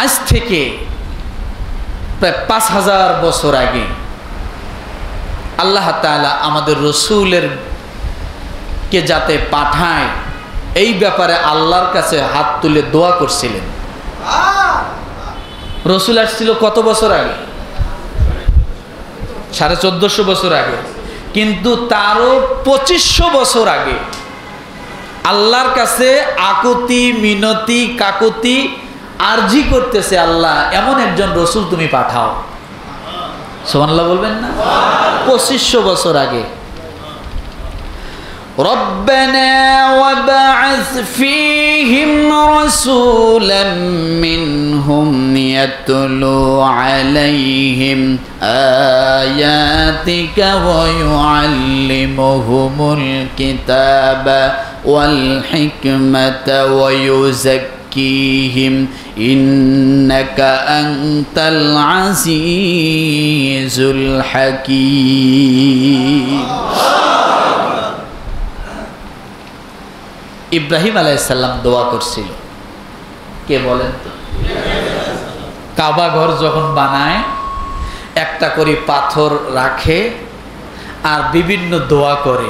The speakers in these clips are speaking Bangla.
আজ থেকে প্রায় 5000 বছর আগে আল্লাহ তাআলা আমাদের রসুলের কে যাতে পাঠায় এই ব্যাপারে আল্লাহর কাছে হাত তুলে দোয়া করছিলেন। রসুল আসছিল কত বছর আগে? 1450 বছর আগে। কিন্তু তারও 2500 বছর আগে আল্লাহর কাছে আকুতি মিনতি কাকুতি আরজি করতেছে, আল্লাহ এমন একজন রসুল তুমি পাঠাও। সুবহানাল্লাহ বলবেন না? 2500 বছর আগে। ربنا وبعث فيهم رسولا منهم يتلو عليهم آياتك ويعلمهم الكتاب والحكمة ويزكيهم إنك أنت العزيز الحكيم। ইব্রাহিম আলাইহিস সালাম দোয়া করছিল। কে বলেন তো? কাবা ঘর যখন বানায় একটা করে পাথর রাখে আর বিভিন্ন দোয়া করে,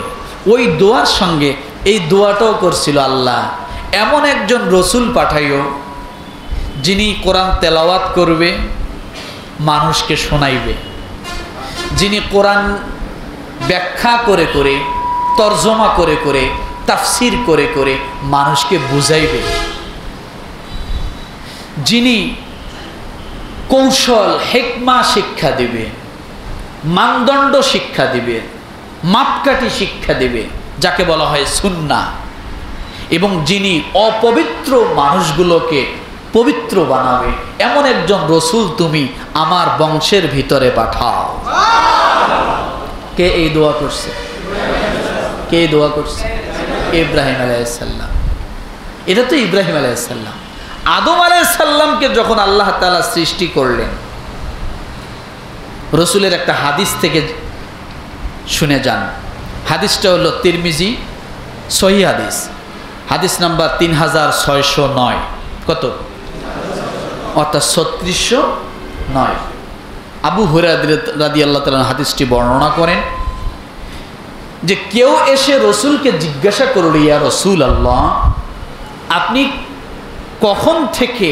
ওই দোয়ার সঙ্গে এই দোয়াটাও করছিল, আল্লাহ এমন একজন রসুল পাঠাইও যিনি কোরআন তেলাওয়াত করবে, মানুষকে শোনাইবে, যিনি কোরআন ব্যাখ্যা করে করে তর্জমা করে করে তাফসির করে করে মানুষকে বুঝাইবে, যিনি কৌশল হিকমা শিক্ষা দিবে, মানদণ্ড শিক্ষা দিবে, মাপকাঠি শিক্ষা দিবে, যাকে বলা হয় সুন্নাহ, এবং যিনি অপবিত্র মানুষগুলোকে পবিত্র বানাবে, এমন একজন রসুল তুমি আমার বংশের ভিতরে পাঠাও। কে এই দোয়া করছে? কে এই দোয়া করছে? ইব্রাহিম আলাইহিস সালাম। এটা তো ইব্রাহিম আলাইহিস সালাম। আদম আলাইহিস সালামকে যখন আল্লাহ তাআলা সৃষ্টি করলেন, রসুলের একটা হাদিস থেকে শুনে যান। হাদিসটা হলো তিরমিজি সহিহ হাদিস, হাদিস নাম্বার 3609। কত? অর্থাৎ 3609। আবু হুরায়রা রাদিয়াল্লাহু তাআলা হাদিসটি বর্ণনা করেন যে কেউ এসে রসুলকে জিজ্ঞাসা করল, ইয়া রসুল আল্লাহ, আপনি কখন থেকে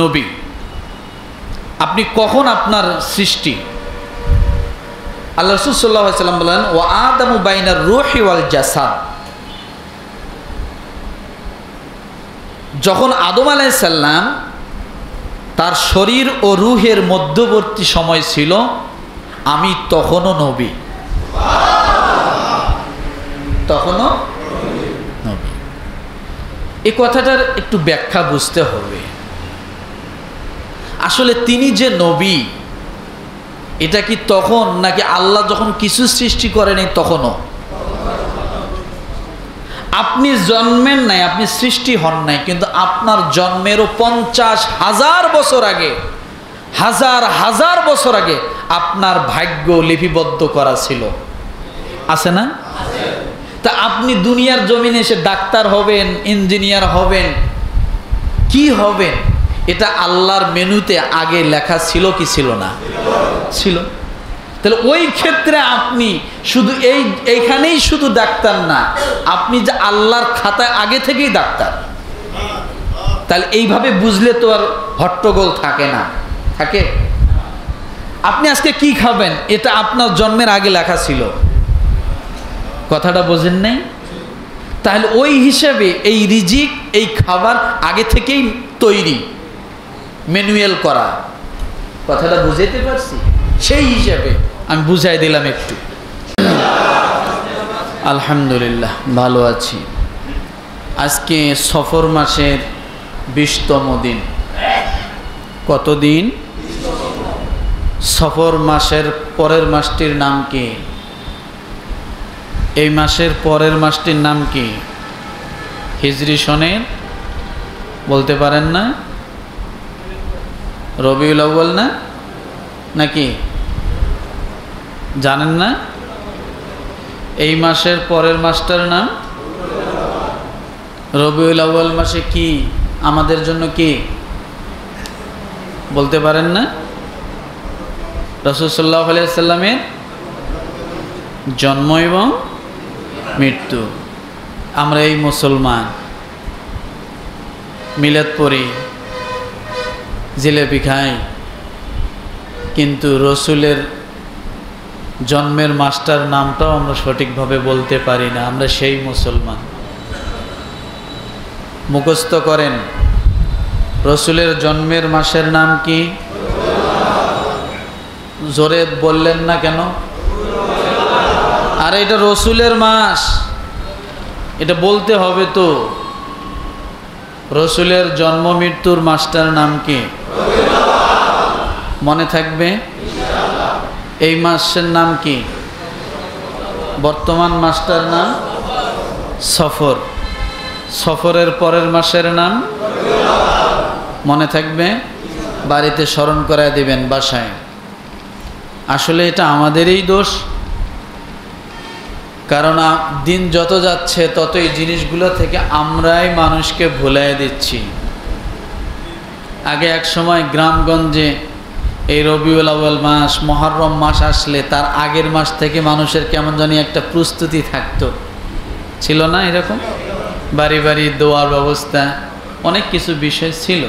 নবী? আপনি কখন আপনার সৃষ্টি? আল্লাহ রাসূল সাল্লাল্লাহু আলাইহি ওয়াসাল্লাম বলেন, ওয়া আদামু বাইনার রূহি ওয়াল জাসাদ। যখন আদম আলাইহিস সালাম তার শরীর ও রূহের মধ্যবর্তী সময় ছিল, আমি তখনও নবী। তখনও নবী। এই কথাটার একটু ব্যাখ্যা বুঝতে হবে। আসলে তিনি যে নবী, এটা কি তখন, নাকি আল্লাহ যখন কিছু সৃষ্টি করেনি তখনও? আপনি জন্মেন নাই, আপনি সৃষ্টি হন নাই, কিন্তু আপনার জন্মেরও 50,000 বছর আগে, হাজার হাজার বছর আগে আপনার ভাগ্য লিপিবদ্ধ করা ছিল, আছে না? তা আপনি দুনিয়ার জমিনে এসে ডাক্তার হবেন, ইঞ্জিনিয়ার হবেন, কি হবেন, এটা আল্লাহর মেনুতে আগে লেখা ছিল কি ছিল না? ছিল। তাহলে ওই ক্ষেত্রে আপনি শুধু এইখানেই শুধু ডাক্তার না, আপনি যে আল্লাহর খাতায় আগে থেকেই ডাক্তার। তাহলে এইভাবে বুঝলে তো আর হট্টগোল থাকে না, থাকে? আপনি আজকে কি খাবেন, এটা আপনার জন্মের আগে লেখা ছিল। কথাটা বোঝেন নাই? তাহলে ওই হিসাবে এই রিজিক, এই খাবার আগে থেকেই তৈরি, ম্যানুয়াল করা। কথাটা বুঝাইতে পারছি? সেই হিসাবে আমি বুঝাই দিলাম একটু। আলহামদুলিল্লাহ ভালো আছি। আজকে সফর মাসের 20তম দিন। কত দিন? সফর মাসের পরের মাসটির নাম কি? এই মাসের পরের মাসটির নাম কি? হিজরি সনের বলতে পারেন না? রবিউল আউয়াল না? নাকি জানেন না? এই মাসের পরের মাসটার নাম রবিউল আউয়াল। মাসে কি আমাদের জন্য কি বলতে পারেন না? রাসূল সাল্লাল্লাহু আলাইহি ওয়াসাল্লামের জন্ম এবং মৃত্যু। আমরা এই মুসলমান মিলাদ পড়ি, জিলেপি খাই, কিন্তু রসুলের জন্মের মাসটার নামটাও আমরা সঠিকভাবে বলতে পারি না। আমরা সেই মুসলমান। মুখস্থ করেন, রসুলের জন্মের মাসের নাম কি? জোরে বললেন না কেন? আরে এটা রসুলের মাস, এটা বলতে হবে তো। রসুলের জন্ম মৃত্যুর মাসটার নাম কি? মনে থাকবে? এই মাসের নাম কি? বর্তমান মাসটার নাম সফর। সফরের পরের মাসের নাম মনে থাকবে? বাড়িতে স্মরণ করায় দিবেন বাসায়। আসলে এটা আমাদেরই দোষ, কারণ দিন যত যাচ্ছে তত এই জিনিসগুলো থেকে আমরাই মানুষকে ভুলাই দিচ্ছি। আগে এক সময় গ্রামগঞ্জে এই রবিউল আউয়াল মাস, মুহররম মাস আসলে তার আগের মাস থেকে মানুষের কেমন জানি একটা প্রস্তুতি থাকতো, ছিল না এরকম? বাড়ি বাড়ি দোয়ার ব্যবস্থা, অনেক কিছু বিষয় ছিল।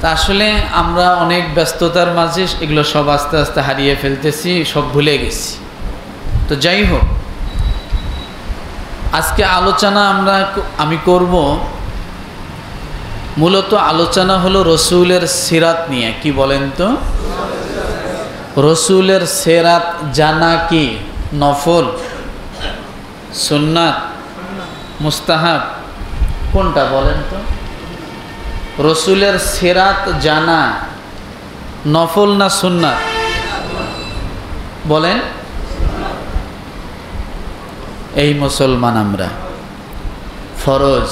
তা আসলে আমরা অনেক ব্যস্ততার মাঝে এগুলো সব আস্তে আস্তে হারিয়ে ফেলতেছি, সব ভুলে গেছি। তো যাই হোক, আজকে আলোচনা আমি করব, মূলত আলোচনা হলো রসুলের সিরাত নিয়ে। কি বলেন তো? রসুলের সিরাত জানা কি নফল, সুন্নাত, মুস্তাহাব, কোনটা বলেন তো? রসুলের সিরাত জানা নফল না সুন্নাত? বলেন। এই মুসলমান আমরা, ফরজ।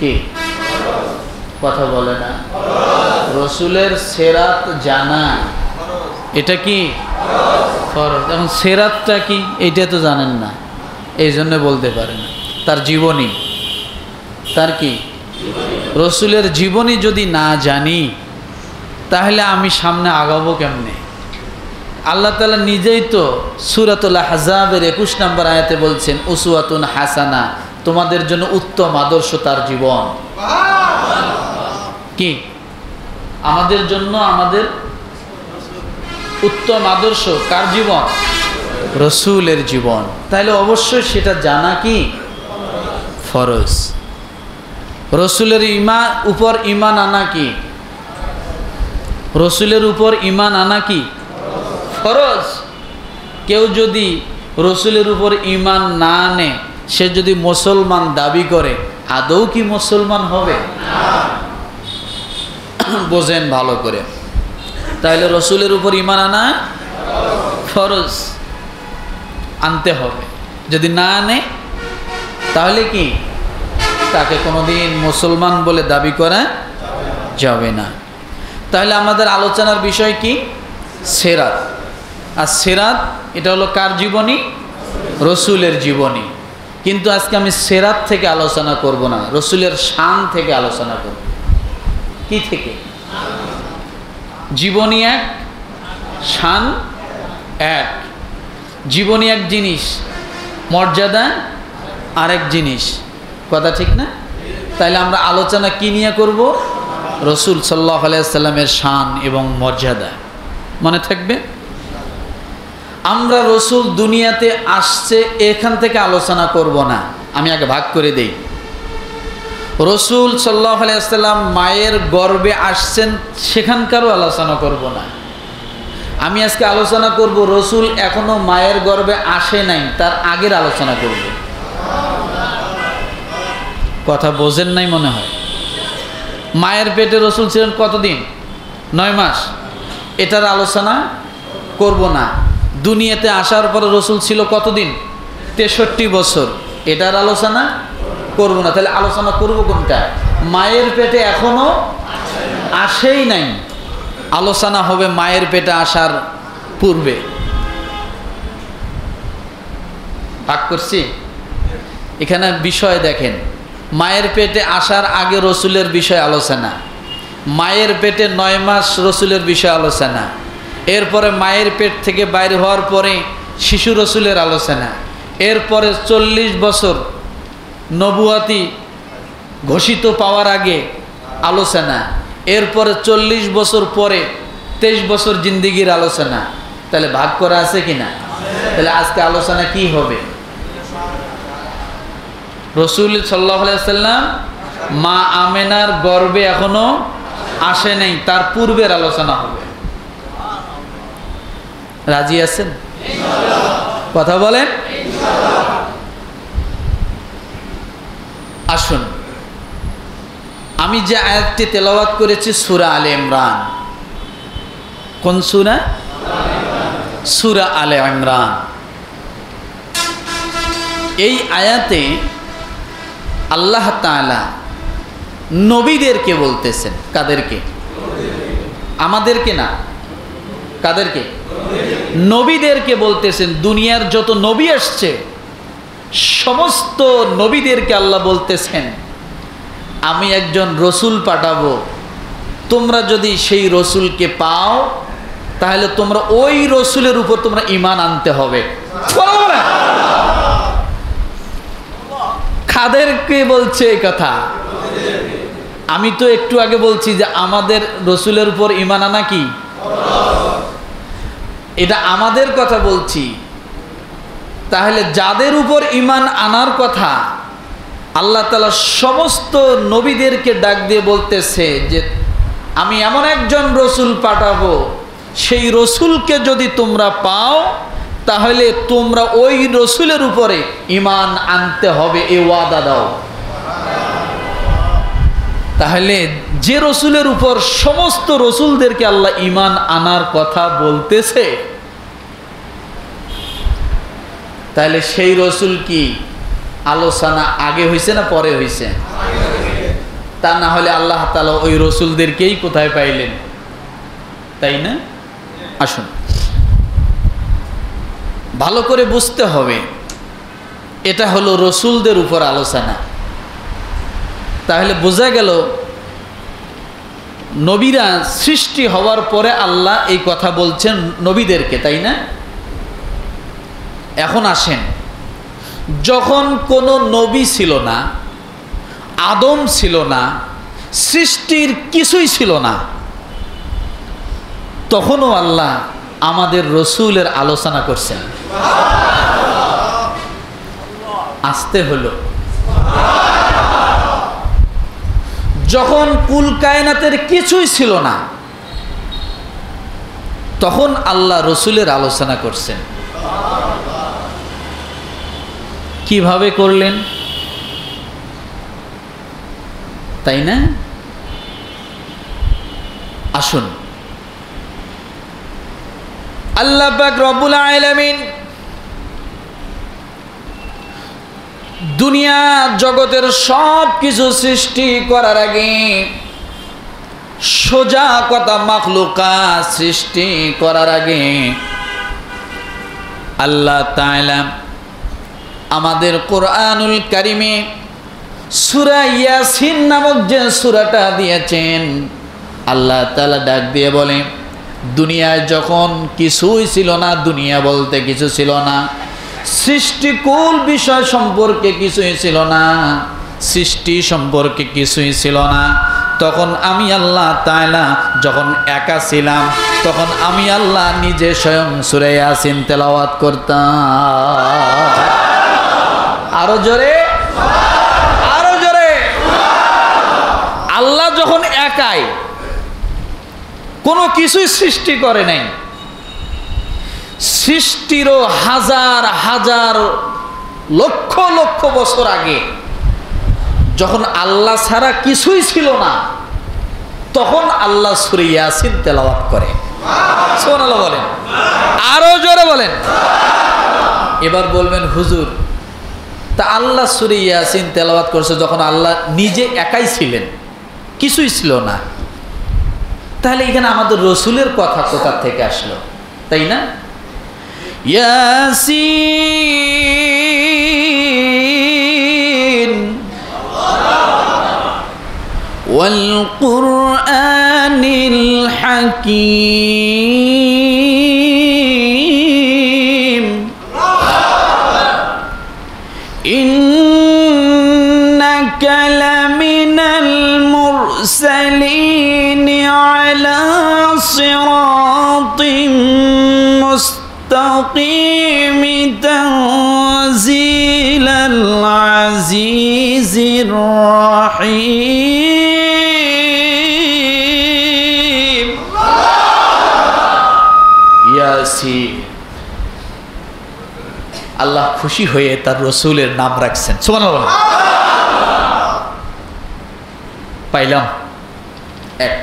কি কথা বলে না? রসুলের সিরাত জানা এটা কি ফরজ। এখন সিরাতটা কি এইটা তো জানেন না, এই জন্য বলতে পারে না। তার জীবনী, তার কি রসুলের জীবনী যদি না জানি তাহলে আমি সামনে আগাবো কেমনে? আল্লাহ তাআলা নিজেই তো সূরাতুল আহজাবের 21 নম্বর আয়াতে বলছেন, উসওয়াতুন হাসানা, তোমাদের জন্য উত্তম আদর্শ তার জীবন। কি আমাদের জন্য আমাদের উত্তম আদর্শ কার জীবন? রসুলের জীবন। তাহলে অবশ্যই সেটা জানা কি ফরজ। রসুলের উপর ঈমান আনা কি? রসুলের উপর ঈমান আনা কি ফরজ। কেউ যদি রসুলের উপর ঈমান না আনে, সে যদি মুসলমান দাবি করে, আদৌ কি মুসলমান হবে? বোঝেন ভালো করে। তাহলে রসুলের উপর ঈমান আনা ফরজ, আনতে হবে। যদি না আনে তাহলে কি তাকে কোনোদিন মুসলমান বলে দাবি করা যাবে না। তাহলে আমাদের আলোচনার বিষয় কি? সিরাত। আর সিরাত এটা হলো কার জীবনী? রসুলের জীবনী। কিন্তু আজকে আমি সিরাত থেকে আলোচনা করব না, রসুলের শান থেকে আলোচনা করব। কি থেকে? জীবনী এক, শান এক। জীবনী এক জিনিস, মর্যাদা আরেক জিনিস। কথা ঠিক না? তাইলে আমরা আলোচনা কি নিয়ে করব? রসুল সাল্লাল্লাহু আলাইহি ওয়াসাল্লামের শান এবং মর্যাদা। মনে থাকবে? আমরা রসুল দুনিয়াতে আসছে এখান থেকে আলোচনা করব না, আমি আগে ভাগ করে দেই। রসুল সাল্লাল্লাহু আলাইহি ওয়াসাল্লাম মায়ের গর্ভে আসছেন, সেখানকারও আলোচনা করব না। আমি আজকে আলোচনা করব রসুল এখনো মায়ের গর্ভে আসে নাই, তার আগের আলোচনা করব। কথা বোঝেন নাই মনে হয়। মায়ের পেটে রসুল ছিলেন কতদিন? 9 মাস। এটার আলোচনা করব না। দুনিয়াতে আসার পরে রসুল ছিল কতদিন? 63 বছর। এটার আলোচনা করব না। তাহলে আলোচনা করব কোনটা? মায়ের পেটে এখনো আসেই নাই, আলোচনা হবে মায়ের পেটে আসার পূর্বে। ভাগ করছি? এখানে বিষয় দেখেন, মায়ের পেটে আসার আগে রসুলের বিষয় আলোচনা, মায়ের পেটে 9 মাস রসুলের বিষয় আলোচনা, এরপরে মায়ের পেট থেকে বাইরে হওয়ার পরে শিশু রসুলের আলোচনা, এরপরে 40 বছর নবুয়াতি ঘোষিত পাওয়ার আগে আলোচনা, এরপরে 40 বছর পরে 23 বছর জিন্দিগির আলোচনা। তাহলে ভাগ করা আছে কিনা? তাহলে আজকে আলোচনা কি হবে? রসুল সাল্লাল্লাহু আলাইহি ওয়াসাল্লাম মা আমেনার গর্ভে এখনো আসে নাই, তার পূর্বের আলোচনা হবে। রাজি আছেন? কথা বলেন। আসুন, আমি যে আয়াতটি তেলাওয়াত করেছি সূরা আলে ইমরান। কোন সূরা? সূরা আলে ইমরান। এই আয়াতে আল্লাহ তাআলা নবীদেরকে বলতেছেন। কাদেরকে? আমাদেরকে না, কাদেরকে? নবীদেরকে বলতেছেন। দুনিয়ার যত নবী আসছে সমস্ত নবীদেরকে আল্লাহ বলতেছেন আমি একজন রসুল পাঠাবো, তোমরা যদি সেই রসুলকে পাও তাহলে তোমরা ওই রসুলের উপর তোমরা ঈমান আনতে হবে। কাদেরকে বলছে এই কথা? আমি তো একটু আগে বলছি যে আমাদের রসুলের উপর ঈমান আনা কি, এটা আমাদের কথা বলছি। তাহলে যাদের উপর ঈমান আনার কথা আল্লাহ তাআলা সমস্ত নবীদেরকে ডাক দিয়ে বলতেছে যে আমি এমন একজন রসুল পাঠাবো, সেই রসুলকে যদি তোমরা পাও তাহলে তোমরা ওই রসুলের উপরে ঈমান আনতে হবে, এ ওয়াদা দাও। তাহলে যে রসুলের উপর সমস্ত রসুলদেরকে আল্লাহ ঈমান আনার কথা বলতেছে, তাহলে সেই রসুল কি আলোচনা আগে হয়েছে না পরে হয়েছে? তা না হলে আল্লাহ তাআলা ওই রসুলদেরকেই কোথায় পাইলেন, তাই না? আসুন, ভালো করে বুঝতে হবে, এটা হলো রসুলদের উপর আলোচনা। তাহলে বোঝা গেল নবীরা সৃষ্টি হওয়ার পরে আল্লাহ এই কথা বলছেন নবীদেরকে, তাই না? এখন আসেন, যখন কোনো নবী ছিল না, আদম ছিল না, সৃষ্টির কিছুই ছিল না, তখনও আল্লাহ আমাদের রসুলের আলোচনা করছেন। আসতে হলো। যখন কুল কায়নাতের কিছুই ছিল না, তখন আল্লাহ রসুলের আলোচনা করছেন। কিভাবে করলেন, তাই না? আসুন, আল্লাহ পাক রব্বুল আলামিন দুনিয়া জগতের সব কিছু সৃষ্টি করার আগে, সোজা কথা মাখলুকাত সৃষ্টি করার আগে আল্লাহ তাআলা আমাদের কোরআনুল কারিমে সূরা ইয়াসিন নামক যে সূরাটা দিয়েছেন, আল্লাহ তাআলা ডাক দিয়ে বলে দুনিয়ায় যখন কিছুই ছিল না, দুনিয়া বলতে কিছু ছিল না, সৃষ্টিকুল বিষয় সম্পর্কে কিছুই ছিল না, সৃষ্টি সম্পর্কে কিছুই ছিল না, তখন আমি আল্লাহ তাআলা যখন একা ছিলাম, তখন আমি আল্লাহ নিজে স্বয়ং সূরা ইয়াসিন তেলাওয়াত করতাম। আরো জোরে, আরো জোরে। আল্লাহ যখন একাই, কোনো কিছুই সৃষ্টি করে নাই, সৃষ্টিরও হাজার হাজার লক্ষ লক্ষ বছর আগে যখন আল্লাহ ছাড়া কিছুই ছিল না, তখন আল্লাহ সূরা ইয়াসিন তেলাওয়াত করে। সুবহানাল্লাহ বলেন, আরো জোরে বলেন। এবার বলবেন হুজুর, তা আল্লাহ সূরা ইয়াসিন তেলাওয়াত করছে যখন আল্লাহ নিজে একাই ছিলেন, কিছুই ছিল না, তাহলে এখানে আমাদের রসুলের কথা কোথা থেকে আসলো, তাই না? ইয়াসিন ওয়াল কুরআনিল হাকীম ইন্নাকা লামিনাল মুরসালিন আলা সিরাতিম মুস্তাকিম তানজিলাল আজিজির রাহিম। ইয়াসিন। আল্লাহ খুশি হয়ে তার রসুলের নাম রাখছেন। সুবহানাল্লাহ। পাইলাম এক,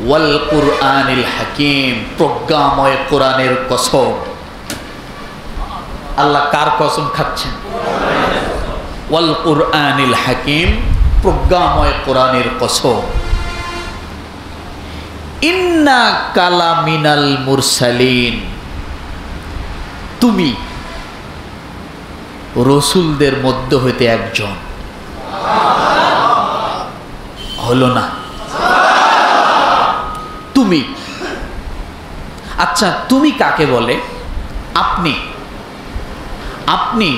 ওয়াল কুরআনিল হাকীম, প্রজ্ঞাময় কোরআনের কসম। আল্লাহ কার কসম খাচ্ছেন? ওয়াল কুরআনিল হাকীম, প্রজ্ঞাময় কোরআনের কসম। ইন্না কালামিনাল মুরসালিন, তুমি রসুলদের মধ্য হইতে একজন। হলো না? তুমি। আচ্ছা, তুমি কাকে বলে? আপনি। আপনি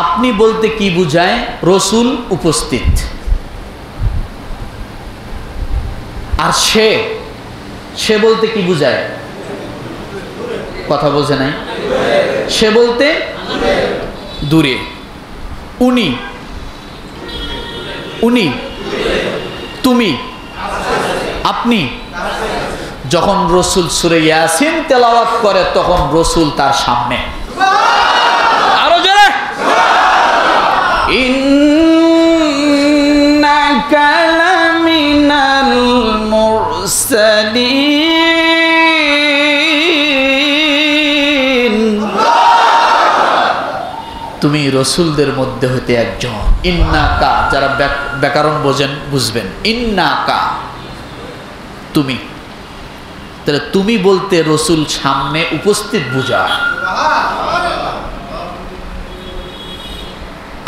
আপনি বলতে কি বুঝায়? রসুল উপস্থিত। আর সে বলতে কি বুঝায়? কথা বোঝে নাই? সে বলতে দূরে। উনি, তুমি, আপনি। যখন রসুল সূরা ইয়াসিন তেলাওয়াত করে তখন রসুল তার সামনে। আরো জোরে। ইন্নাকা লামিনাল মুরসালিন, তুমি রসুলদের মধ্যে হতে একজন। ইন্নাকা, যারা ব্যাকরণ বোঝেন বুঝবেন। ইন্নাকা, তুমি। তাহলে তুমি বলতে রসুল সামনে উপস্থিত বুঝায়,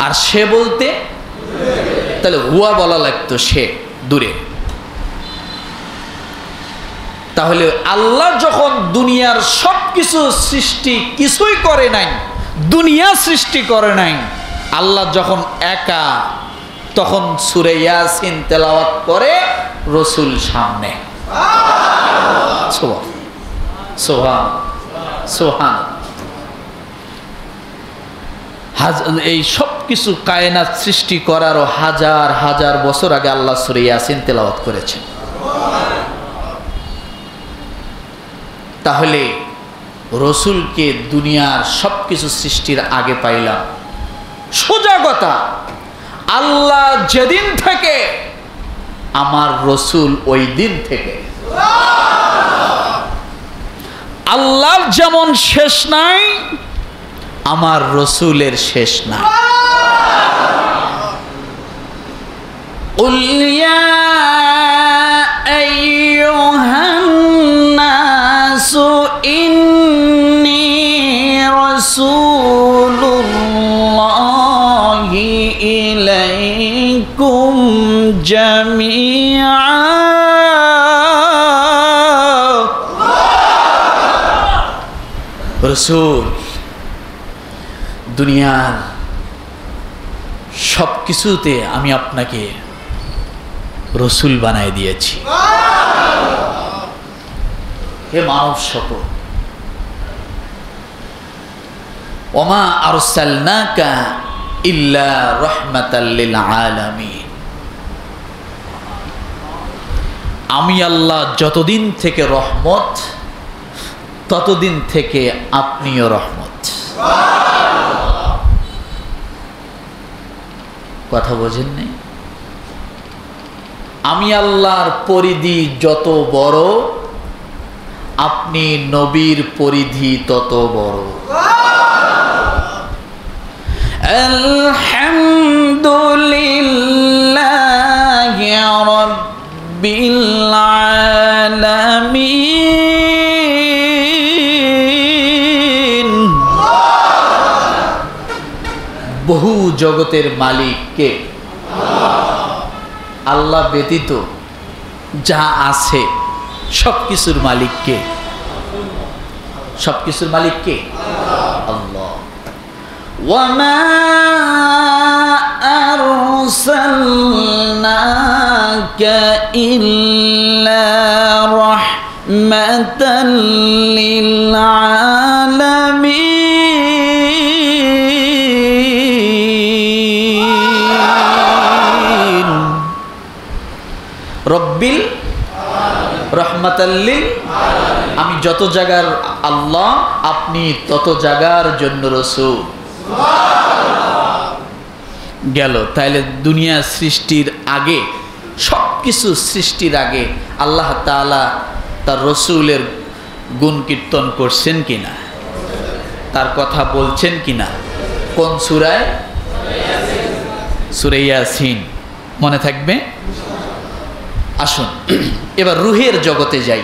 আর সে বলতে তাহলে হুয়া বলা লাগতো, সে দূরে। তাহলে আল্লাহ যখন দুনিয়ার সবকিছু সৃষ্টি কিছুই করে নাই, দুনিয়া সৃষ্টি করে নাই, আল্লাহ যখন একা, তখন সূরা ইয়াসিন তেলাওয়াত করে রসুল সামনে। সুবহান সুবহান। এই সব কিছু কায়নাত সৃষ্টি করারও হাজার হাজার বছর আগে আল্লাহ সূরা ইয়াসিন তেলাওয়াত করেছেন। তাহলে রসুলকে দুনিয়ার সব কিছু সৃষ্টির আগে পাইলাম। সোজা কথা, আল্লাহ যেদিন থেকে, আমার রসুল ওই দিন থেকে। আল্লাহর যেমন শেষ নাই, আমার রসুলের শেষ নাই। কুল ইয়া আইয়ুহান নাসু ইন্নী রাসূলুল্লাহি ইলাইকুম জামিআ। রসুল দুনিয়ার সব কিছুতে আমি আপনাকে রসুল বানাই দিয়েছি। হে মানব সকল, ওমা আরসালনাকা ইল্লা রাহমাতাল লিল আলামিন। আমি আল্লাহ যতদিন থেকে রহমত, ততদিন থেকে আপনিও রহমত। কথা বোঝেন নাই? আমি আল্লাহর পরিধি যত বড়, আপনি নবীর পরিধি তত বড়। আলহামদুলিল্লাহি রাব্বিল আলামিন। বহু জগতের মালিক কে? আল্লাহ ব্যতীত যা আছে সব কিছুর মালিক কে? সব কিছুর মালিক কে? আল্লাহ। ওয়ামা আরসালনাকা ইল্লা রাহমাতাল লিল আলামিন। রব্বিল রহমাতাল্লিল, আমি যত জায়গার আল্লাহ, আপনি তত জায়গার জন্য রাসূল। গেল। তাইলে দুনিয়া সৃষ্টির আগে, সব কিছু সৃষ্টির আগে আল্লাহ তাআলা তার রসুলের গুণ কীর্তন করছেন কিনা, তার কথা বলছেন কিনা? কোন সূরায়? সূরা ইয়াসিন। মনে থাকবে? আসুন এবার রুহের জগতে যাই।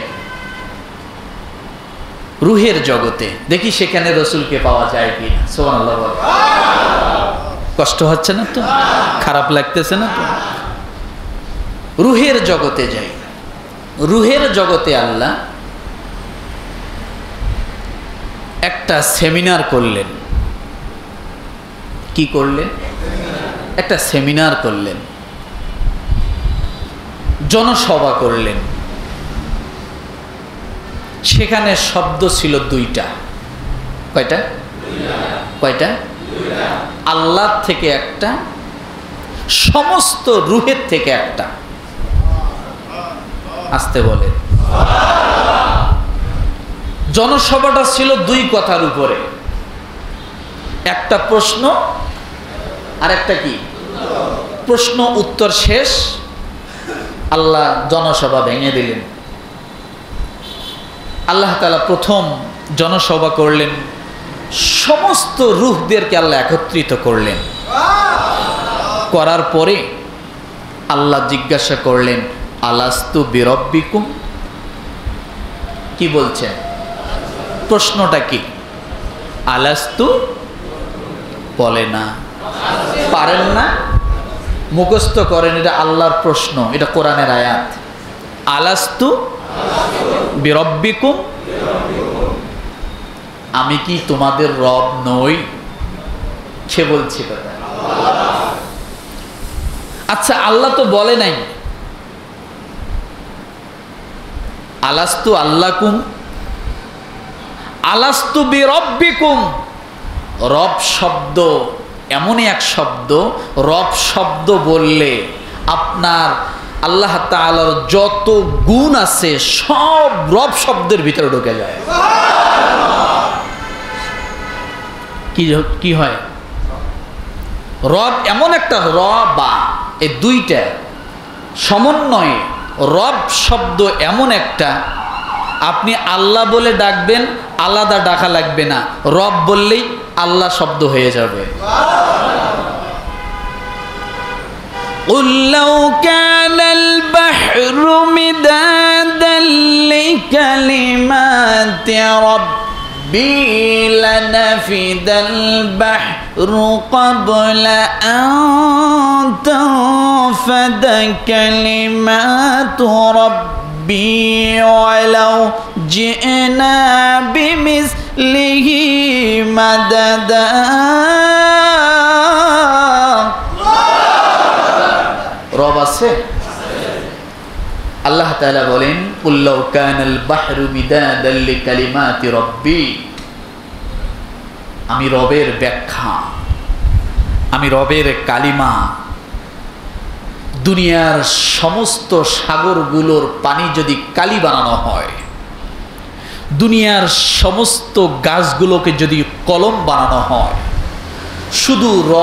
রুহের জগতে দেখি সেখানে রসুলকে পাওয়া যায় কিনা। সুবহানাল্লাহ বল। কষ্ট হচ্ছে না তো? খারাপ লাগতেছে না তো? রুহের জগতে যাই। রুহের জগতে আল্লাহ একটা সেমিনার করলেন। কি করলেন? একটা সেমিনার করলেন, জনসভা করলেন। সেখানে শব্দ ছিল দুইটা। কয়টা? কয়টা? আল্লাহ থেকে একটা, সমস্ত রুহের থেকে একটা। আসতে বলে। জনসভাটা ছিল দুই কথার উপরে, একটা প্রশ্ন আর একটা কি? প্রশ্ন উত্তর শেষ, আল্লাহ জনসভা ভেঙে দিলেন। আল্লাহ তাআলা প্রথম জনসভা করলেন, সমস্ত রূহদেরকে আল্লাহ একত্রিত করলেন। করার পরে আল্লাহ জিজ্ঞাসা করলেন, আলাস্তু বিরব্বিকুম? কি বলছেন? প্রশ্নটা কি? আলাস্তু বলে না, পারেন না, মুখস্থ করেন। এটা আল্লাহর প্রশ্ন, এটা কোরআনের আয়াত। আলাস্তু বিরব্বিকুম, আমি কি তোমাদের রব নই? সে বলছে কথা। আচ্ছা, আল্লাহ তো বলে নাই আলাস্তু আল্লাকুম, আলাস্তু বিরব্বিকুম। রব শব্দ এমনই এক শব্দ, রব শব্দ বললে আপনার আল্লাহ তাআলার যত গুণ আছে সব রব শব্দের ভিতরে ঢুকে যায়। কি হয়? রব এমন একটা, রবা এই দুইটা সমন্বয়ে রব শব্দ এমন একটা, আপনি আল্লাহ বলে ডাকবেন, আলাদা ডাকা লাগবে না, রব বললেই আল্লাহ শব্দ হয়ে যাবে। قُلْ لَوْ كَانَ الْبَحْرُ مِدَادًا لِكَلِمَاتِ رَبِّي لَنَفِدَ الْبَحْرُ قَبْلَ أَن تَنفَدَ كَلِمَاتُ رَبِّي وَلَوْ جِئْنَا بِمِثْلِهِ مَدَدًا। রব আছে? আল্লাহ তাআলা বলেন, কুল লাউ কানাল বাহরু মিদাদাল লিকালিমাতি রাব্বি। আমি রবের ব্যাখ্যা, আমি রবের কালিমা। দুনিয়ার সমস্ত সাগরগুলোর পানি যদি কালি বানানো হয়, দুনিয়ার সমস্ত গাছগুলোকে যদি কলম বানানো হয়, শুধু র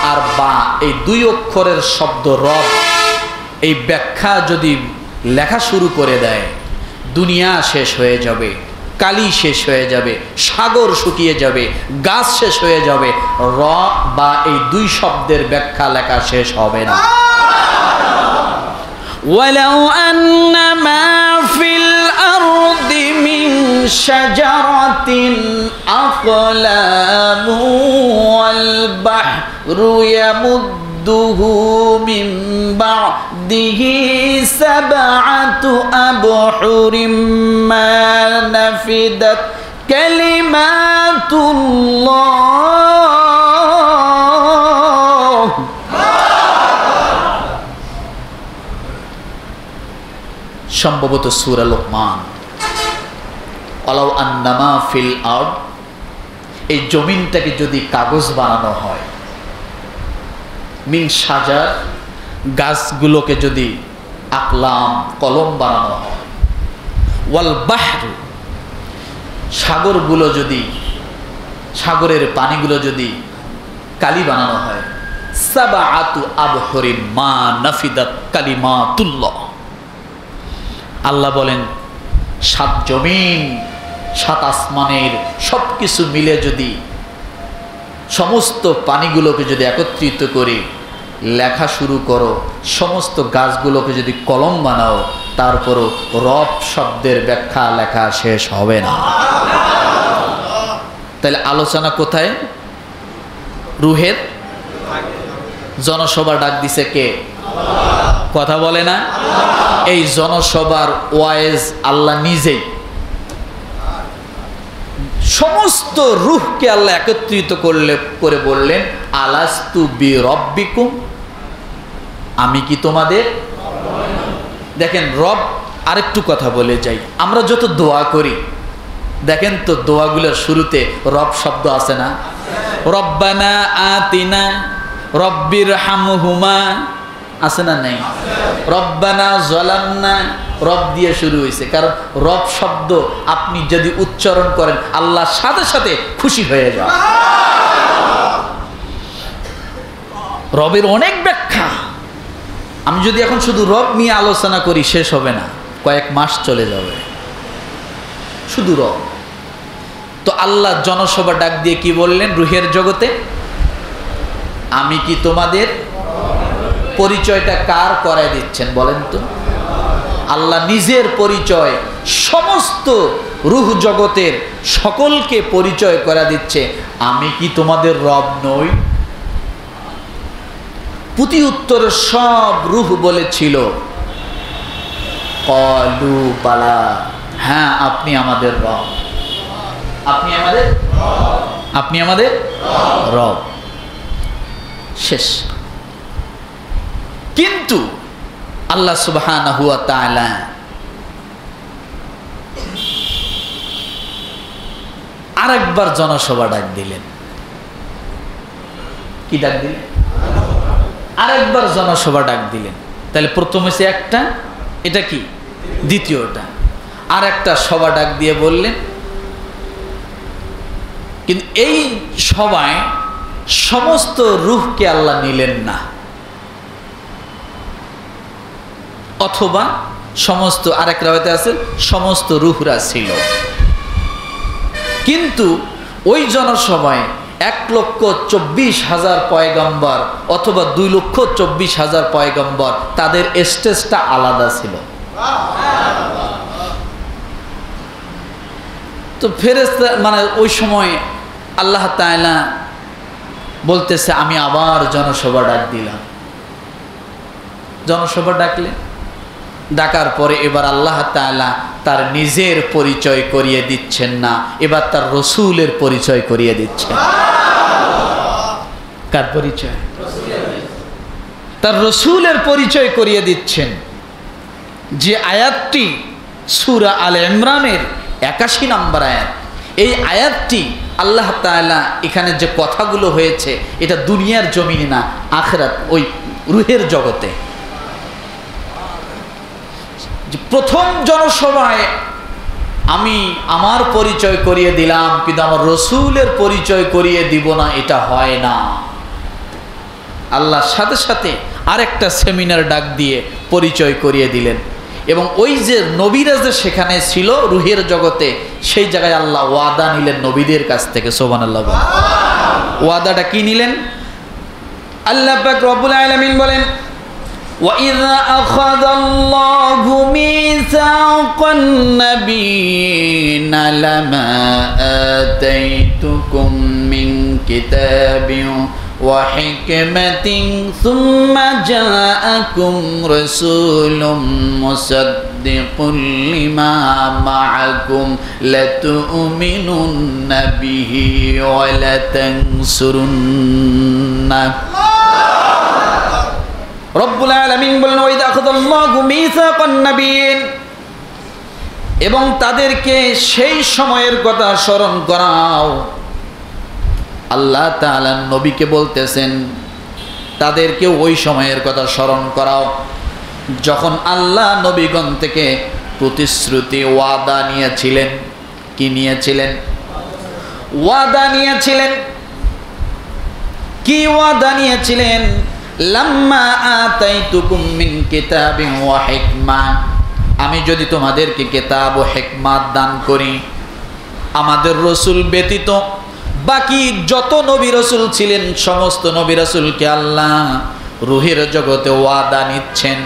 আর বা এই দুই অক্ষরের শব্দ রব, এই ব্যাখ্যা যদি লেখা শুরু করে দেয়, দুনিয়া শেষ হয়ে যাবে, কালি শেষ হয়ে যাবে, সাগর শুকিয়ে যাবে, গাছ শেষ হয়ে যাবে। র বা এই দুই শব্দের ব্যাখ্যা লেখা শেষ হবে না। ওয়ালাউ আন্না মা ফিল আরদি মিন শাজারাতিন আকলামু ওয়াল বাহরু ইয়ামুদ্দুহু ইয়াহুদ্দুহু মিন বা'দিহি সাবআতু আবহুরিম মা নাফিদাত কালিমাতুল্লাহ। সম্ভবত সূরা লোকমান। ওয়ালাউ আন্নামা ফিল আরদ, এই জমিনটাকে যদি কাগজ বানানো হয়, মিন শাজার, গাছগুলোকে যদি আকলাম কলম বানানো হয়, ওয়াল বাহরু, সাগরগুলো যদি, সাগরের পানিগুলো যদি কালি বানানো হয়, সাবআতু আবহুরিন মা নাফিদাত কালিমাতুল্লাহ। আল্লাহ বলেন 7 জমিন 7 আসমানের সব কিছু মিলে যদি সমস্ত পানিগুলোকে যদি একত্রিত করে লেখা শুরু করো, সমস্ত গাছগুলোকে যদি কলম বানাও, তারপরও রব শব্দের ব্যাখ্যা লেখা শেষ হবে না। তাহলে আলোচনা কোথায়? রুহের জনসভা ডাক দিছে কে? কথা বলে না? এই জনসভার ওয়াইজ আল্লাহ নিজেই সমস্ত রূহকে আল্লাহ একত্রিত করে বললেন, আলাস্তু বিরব্বিকুম, আমি কি তোমাদের? দেখেন রব, আরেকটু কথা বলে যাই, আমরা যত দোয়া করি দেখেন তো দোয়াগুলোর শুরুতে রব শব্দ আছে না? রব্বানা আতিনা, রব্বির হামহুমা, আছে না নেই? রব্বানা যালামনা, রব দিয়ে শুরু হয়েছে, কারণ রব শব্দ আপনি যদি উচ্চারণ করেন আল্লাহর সাথে সাথে খুশি হয়ে যান। রবের অনেক ব্যাখ্যা, আমি যদি এখন শুধু রব নিয়ে আলোচনা করি শেষ হবে না, কয়েক মাস চলে যাবে শুধু রব। তো আল্লাহ জনসভা ডাক দিয়ে কি বললেন রুহের জগতে? আমি কি তোমাদের? পরিচয়টা কার করায় দিচ্ছেন বলেন তো? আল্লাহ নিজের পরিচয় সমস্ত রূহ জগতের সকলকে পরিচয় করা দিচ্ছে, আমি কি তোমাদের রব নই? প্রতি উত্তরে সব রূহ বলেছিল ক্বালু বালা, হ্যাঁ আপনি আমাদের রব, আপনি আমাদের রব, আপনি আমাদের রব। শেষ। কিন্তু আল্লাহ সুবহানাহু ওয়া তাআলা আরেকবার জনসভা ডাক দিলেন। কি ডাক দিলেন? আরেকবার জনসভা ডাক দিলেন। তাহলে প্রথম হয়েছে একটা, এটা কি দ্বিতীয়টা, আর একটা সভা ডাক দিয়ে বললেন। কিন্তু এই সভায় সমস্ত রূহকে আল্লাহ নিলেন না, অথবা সমস্ত, আরেক রাওয়াতে আছে সমস্ত রূহরা ছিল। কিন্তু ওই জনসভায় 1,24,000 পয়গম্বর অথবা 2,24,000 পয়গম্বর, তাদের স্টেজটা আলাদা ছিল। তো ফেরেশতা মানে ওই সময় আল্লাহ তাআলা বলতেছে আমি আবার জনসভা ডাক দিলাম। জনসভা ডাকার পরে এবার আল্লাহ তাআলা তার নিজের পরিচয় করিয়ে দিচ্ছেন না, এবার তার রসূলের পরিচয় করিয়ে দিচ্ছেন। কার পরিচয়? তার রসূলের পরিচয় করিয়ে দিচ্ছেন। যে আয়াতটি সূরা আলে ইমরানের 81 নম্বর আয়াত, এই আয়াতটি আল্লাহ তাআলা এখানে যে কথাগুলো হয়েছে এটা দুনিয়ার জমিনে না, আখিরাত ওই রূহের জগতে। যে প্রথম জনসভায় আমি আমার পরিচয় করিয়ে দিলাম কিন্তু আমার রসূলের পরিচয় করিয়ে দিব না, এটা হয় না। আল্লাহর সাথে সাথে আরেকটা সেমিনার ডাক দিয়ে পরিচয় করিয়ে দিলেন। এবং ওই যে নবীরা যে সেখানে ছিল রুহের জগতে, সেই জায়গায় আল্লাহ ওয়াদা নিলেন নবীদের কাছ থেকে। সুবহানাল্লাহ। ওয়াদাটা কি নিলেন? আল্লাহ পাক রব্বুল আলামিন বলেন, وَإِذَا أَخَذَ اللَّهُ مِيثَاقَ النَّبِيِّينَ لَمَا آتَيْتُكُم مِّن كِتَابٍ وحكمة ثم جاءكم رسول مصدق لما معكم لتؤمنن به ولتنصرنه রব্বুল আলামিন বলেন ওয়াইদ আখাযাল্লাহু মিসাকান নাবিয়্যিন এবং তাদেরকে সেই সময়ের কথা স্মরণ করাও। আল্লাহ তাআলা নবীকে বলতেছেন তাদেরকে ওই সময়ের কথা স্মরণ করাও যখন আল্লাহ নবীগণ থেকে প্রতিশ্রুতি ওয়াদা নিয়েছিলেন। কি নিয়েছিলেন? ওয়াদা নিয়েছিলেন। কি ওয়াদা নিয়েছিলেন? লাম্মা আতাইতুকুম মিন কিতাবিন ওয়া হিকমা, আমি যদি তোমাদেরকে কিতাব ও হিকমাত দান করি, আমাদের রসুল ব্যতীত বাকি যত নবী রসুল ছিলেন সমস্ত নবী রসুলকে আল্লাহ রুহের জগতে ওয়াদা নিচ্ছেন,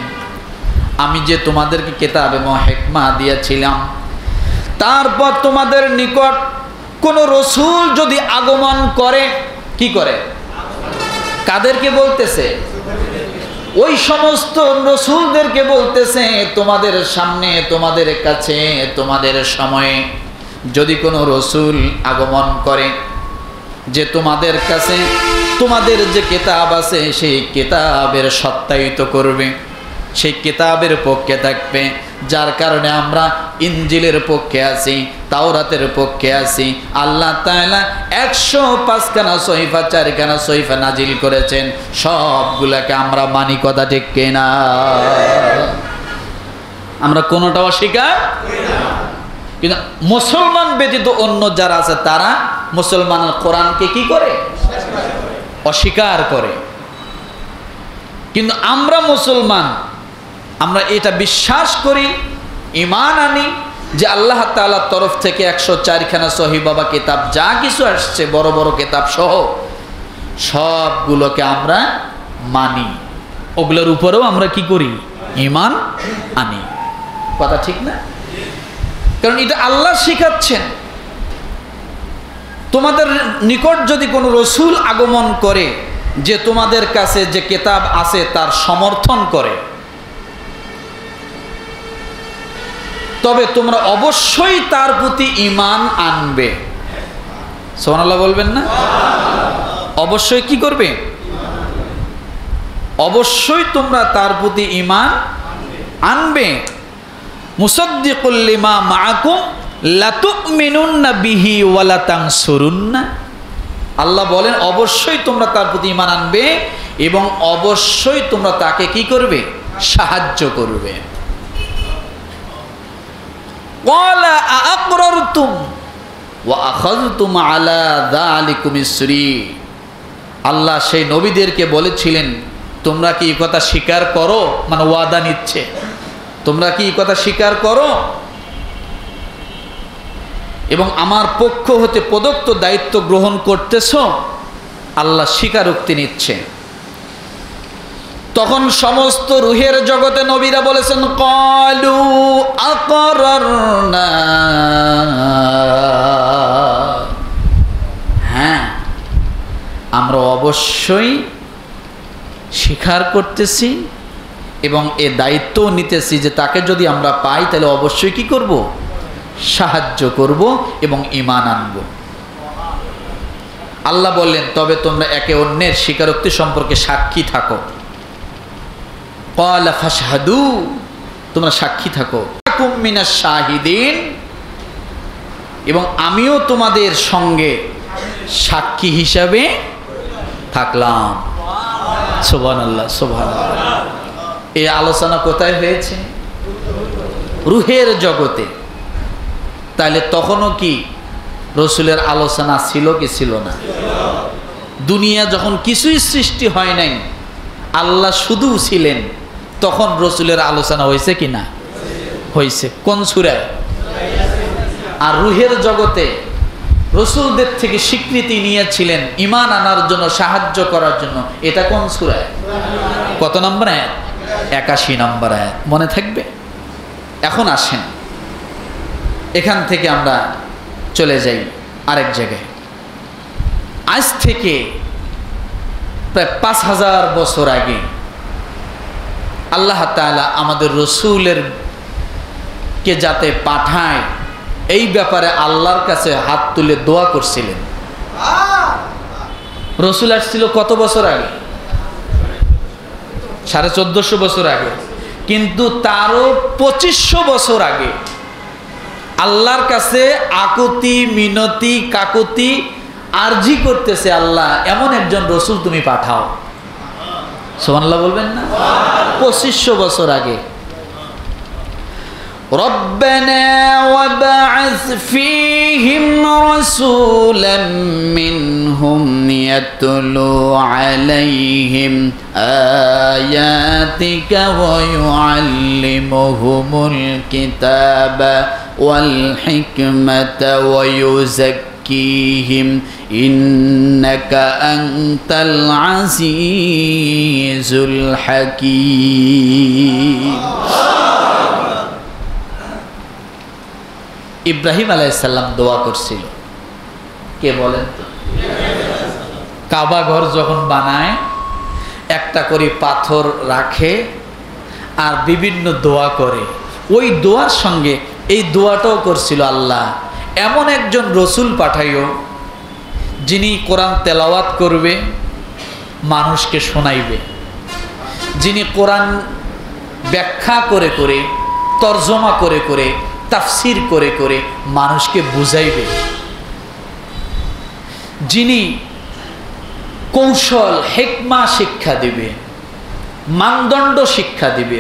আমি যে তোমাদেরকে কিতাব এবং হিকমা দিয়েছিলাম, তারপর তোমাদের নিকট কোন রসুল যদি আগমন করে, কি করে? কাদেরকে বলতেছে? ওই সমস্ত রসুলদেরকে বলতেছে তোমাদের সামনে, তোমাদের কাছে, তোমাদের সময়ে যদি কোনো রসুল আগমন করে যে তোমাদের কাছে তোমাদের যে কিতাব আছে সেই কিতাবের সত্যায়িত করবে, সেই কিতাবের পক্ষে থাকবে, যার কারণে আমরা ইনজিলের পক্ষে আছি, তাওরাতের পক্ষে আছি। আল্লাহ তাআলা 105 খানা সহিফা 4 খানা সহিফা নাজিল করেছেন, সবগুলাকে আমরা মানি। কথা ঠিক কিনা? আমরা কোনোটাও অস্বীকার করি না। কিন্তু মুসলমান ব্যতীত অন্য যারা আছে তারা মুসলমানের কোরআনকে কি করে? অস্বীকার করে। কিন্তু আমরা মুসলমান, আমরা এটা বিশ্বাস করি, ঈমান আনি যে আল্লাহ তাআলার তরফ থেকে 104 খানা সহিহ বাবা কিতাব যা কিছু আসছে বড় বড় কিতাব সহ সবগুলোকে আমরা মানি, ওগুলোর উপরেও আমরা কি করি? ঈমান আনি। কথা ঠিক না? কারণ এটা আল্লাহ শিখাচ্ছেন, তোমাদের নিকট যদি কোনো রসুল আগমন করে যে তোমাদের কাছে যে কিতাব আছে তার সমর্থন করে, তবে তোমরা অবশ্যই তার প্রতি ঈমান আনবে। সুবহানাল্লাহ বলবেন না? অবশ্যই কি করবে? অবশ্যই তোমরা তার প্রতি ঈমান আনবে। মুসাদ্দিকুল লিমা মাআকুম লাতুমিনুন্না বিহি ওয়া লাতানসুরুন্না। আল্লাহ বলেন অবশ্যই তোমরা তার প্রতি ঈমান আনবে এবং অবশ্যই তোমরা তাকে কি করবে? সাহায্য করবে। ক্বালা আআকরারতুম ওয়া আখাযতুম আলা যালিকুম ইসরি। আল্লাহ সেই নবীদেরকে বলেছিলেন তোমরা কি এই কথা স্বীকার করো? মানে ওয়াদা নিচ্ছে, তোমরা কি এই কথা স্বীকার করো এবং আমার পক্ষ হতে প্রদত্ত দায়িত্ব গ্রহণ করতেছ? আল্লাহ স্বীকারোক্তি নিচ্ছে। তখন সমস্ত রুহের জগতে নবীরা বলেছেন ক্বালু আকরারনা, হ্যাঁ আমরা অবশ্যই স্বীকার করতেছি এবং এ দায়িত্ব নিতেছি যে তাকে যদি আমরা পাই তাহলে অবশ্যই কি করব? সাহায্য করব এবং ঈমান আনব। আল্লাহ বললেন তবে তোমরা একে অন্যের স্বীকারোক্তি সম্পর্কে সাক্ষী থাকো। ক্বালা ফাশহাদু, তোমরা সাক্ষী থাকো। কুম মিনাশ শাহিদিন, এবং আমিও তোমাদের সঙ্গে সাক্ষী হিসাবে থাকলাম। সুবহানাল্লাহ, সুবহানাল্লাহ। এই আলোচনা কোথায় হয়েছে? রুহের জগতে। তাহলে তখনও কি রসুলের আলোচনা ছিল কি ছিল না? দুনিয়া যখন কিছুই সৃষ্টি হয় নাই, আল্লাহ শুধু ছিলেন, তখন রসুলের আলোচনা হয়েছে কি না? হয়েছে। কোন সূরায়? আর রুহের জগতে রসুলদের থেকে স্বীকৃতি নিয়েছিলেন ঈমান আনার জন্য, সাহায্য করার জন্য। এটা কোন সূরায়? কত নম্বর আয়াত? 81 নম্বর আয়াত। মনে থাকবে? এখন আসেন এখান থেকে আমরা চলে যাই আরেক জায়গায়। আজ থেকে প্রায় 5000 বছর আগে আল্লাহ তাআলা আমাদের রসুলের কে যাতে পাঠায় এই ব্যাপারে আল্লাহর কাছে হাত তুলে দোয়া করছিলেন। রসুল আসছিল কত বছর আগে? 1450 বছর আগে। কিন্তু তারও 2500 বছর আগে আল্লাহর কাছে আকুতি মিনতি কাকুতি আরজি করতেছে, আল্লাহ এমন একজন রসুল তুমি পাঠাও। সুবহানাল্লাহ বলবেন না? 2500 বছর আগে। ربنا وبعث فيهم رسولا منهم يتلو عليهم آياتك ويعلمهم الكتاب والحكمة ويزكيهم إنك أنت العزيز الحكيم। ইব্রাহিম আলাইহিস সালাম দোয়া করছিল। কে বলেন তো? কাবা ঘর যখন বানায় একটা করে পাথর রাখে আর বিভিন্ন দোয়া করে, ওই দোয়ার সঙ্গে এই দোয়াটাও করছিল, আল্লাহ এমন একজন রসুল পাঠাইও যিনি কোরআন তেলাওয়াত করবে, মানুষকে শোনাইবে, যিনি কোরআন ব্যাখ্যা করে করে তর্জমা করে করে তাফসির করে করে মানুষকে বুঝাইবে, যিনি কৌশল হিকমা শিক্ষা দিবে, মানদণ্ড শিক্ষা দিবে,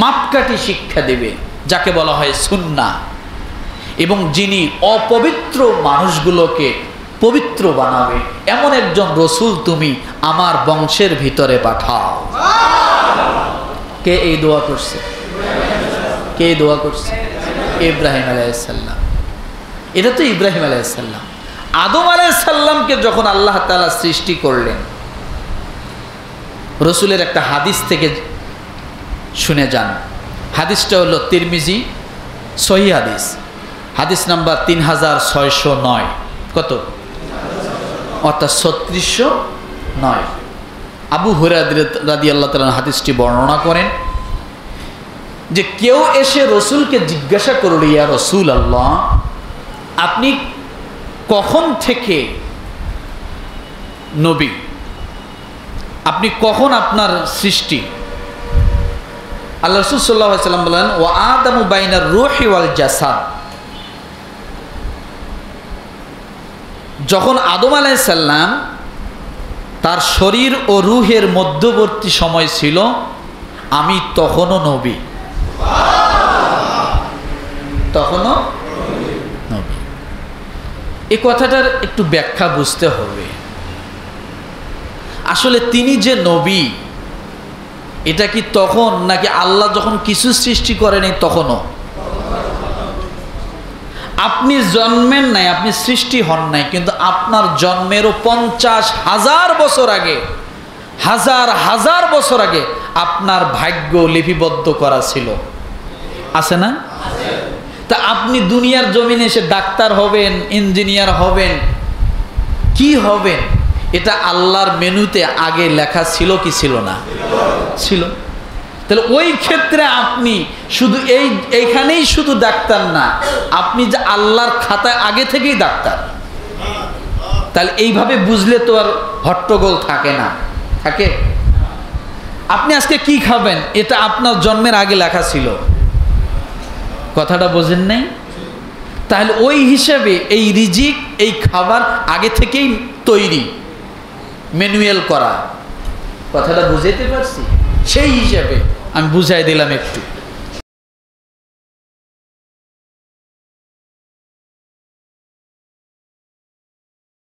মাপকাঠি শিক্ষা দিবে, যাকে বলা হয় সুন্নাহ, এবং যিনি অপবিত্র মানুষগুলোকে পবিত্র বানাবে, এমন একজন রসুল তুমি আমার বংশের ভিতরে পাঠাও। কে এই দোয়া করছে? কে এই দোয়া করছে? ইব্রাহিম আলাইহিস সালাম। এটা তো ইব্রাহিম আলাইহিস সালাম। আদম আলাইহিস সালামকে যখন আল্লাহ তাআলা সৃষ্টি করলেন, রসুলের একটা হাদিস থেকে শুনে যান। হাদিসটা হলো তিরমিজি সহিহ হাদিস, হাদিস নাম্বার 3609। কত? অর্থাৎ 3609। আবু হুরায়রা রাদিয়াল্লাহু তাআলা হাদিসটি বর্ণনা করেন যে কেউ এসে রসুলকে জিজ্ঞাসা করল, ইয়া রসুল আল্লাহ, আপনি কখন থেকে নবী? আপনি কখন আপনার সৃষ্টি? আল্লাহ রাসূল সাল্লাল্লাহু আলাইহি ওয়াসাল্লাম বলেন, ওয়া আদামু বাইনার রূহি ওয়াল জাসাদ। যখন আদম আলাইহিস সালাম তার শরীর ও রূহের মধ্যবর্তী সময় ছিল, আমি তখনও নবী। তখনও নবী। এই কথাটার একটু ব্যাখ্যা বুঝতে হবে। আসলে তিনি যে নবী, এটা কি তখন, নাকি আল্লাহ যখন কিছু সৃষ্টি করেনি তখনও? আপনি জন্মেন নাই, আপনি সৃষ্টি হন নাই, কিন্তু আপনার জন্মেরও 50,000 বছর আগে, হাজার হাজার বছর আগে আপনার ভাগ্য লিপিবদ্ধ করা ছিল। আছে না? তা আপনি দুনিয়ার জমিনে এসে ডাক্তার হবেন, ইঞ্জিনিয়ার হবেন, কি হবেন, এটা আল্লাহর মেনুতে আগে লেখা ছিল কি ছিল না? ছিল। তাহলে ওই ক্ষেত্রে আপনি শুধু এইখানেই শুধু ডাক্তার না, আপনি যে আল্লাহর খাতায় আগে থেকেই ডাক্তার। তাহলে এইভাবে বুঝলে তো আর হট্টগোল থাকে না, থাকে? আপনি আজকে কি খাবেন, এটা আপনার জন্মের আগে লেখা ছিল। কথাটা বোঝেন নাই? তাহলে ওই হিসাবে এই রিজিক, এই খাবার আগে থেকেই তৈরি, ম্যানুয়াল করা। কথাটা বুঝাইতে পারছি? সেই হিসাবে আমি বুঝাই দিলাম একটু।